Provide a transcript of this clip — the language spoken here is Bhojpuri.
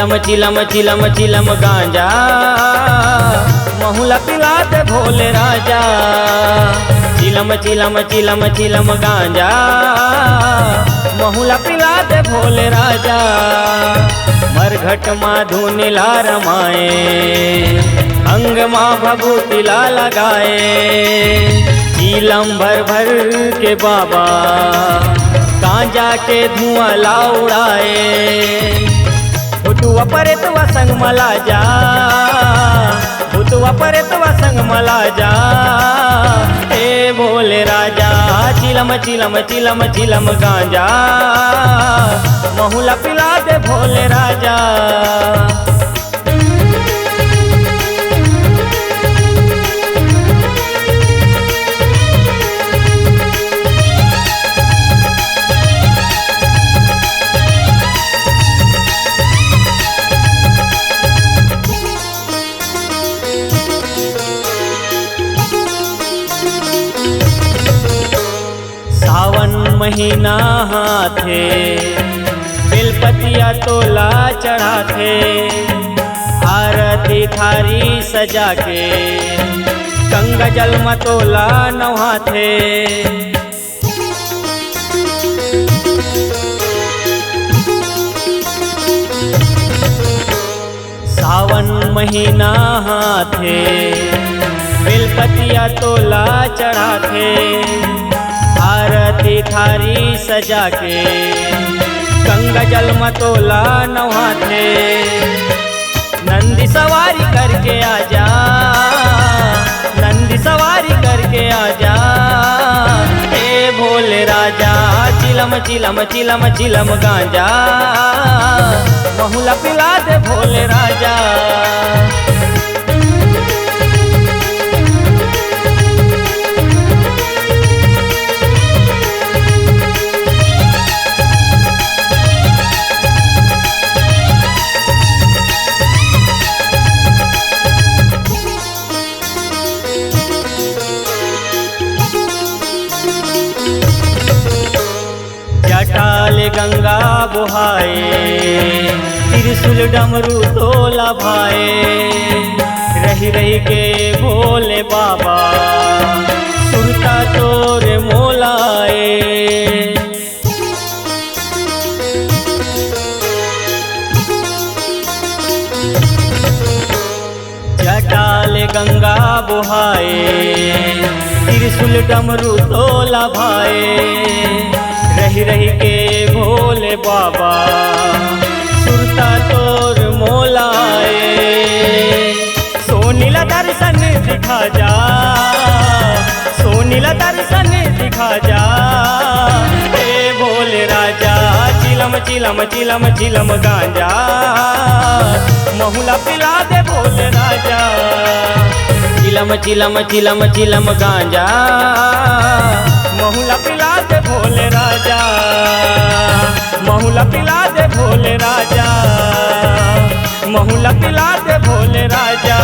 चिलम चिलम चिलम चिलम गांजा महुला पिला दे भोले राजा। चिलम चिलम चिलम चिलम गांजा महुला पिला दे भोले राजा। मरघट माँ धुनिला रमाए अंग माँ भभूतिला लगाए। चिलम भर भर के बाबा गांजा के धुआं ला उड़ाए। भुतुआ परे तुआ संग मला जा, भुतुआ परे तुआ संग मला जा। हे भोले राजा चिलम चिलम चिलम चिलम गांजा महुला पिला दे भोले राजा। सावन महीना हाथे बेलपतिया तोला चढ़ाथे। आरती थारी सजा के गंगा जल मतोला नहाथे। सावन महीना हाथे बेलपतिया तोला चढ़ाथे। आरती थारी सजा के गंगा जल मतोला नहाथे। नंदी सवारी करके आजा, नंदी सवारी करके आजा। हे भोले राजा चिलम चिलम चिलम चिलम गांजा महुला पिला दे भोले राजा। जटाल गंगा बुहाए त्रिशूल डमरू तोला भाए। रही रही के भोले बाबा सुरता तोर मोलाए। जटाल गंगा बुहाए त्रिशूल डमरू तोला भाए। रही रही के भोले बाबा सुरता तोर मोलाए। सोनीला दर्शन दिखा जा, सोनीला दर्शन दिखा जा। हे भोले राजा चिलम चिलम चिलम चिलम गांजा महुला पिला दे भोले राजा। चिलम चिलम चिलम चिलम गांजा महुला पिला दे भोले राजा। महुला पिला दे भोले राजा, महुला पिला दे भोले राजा।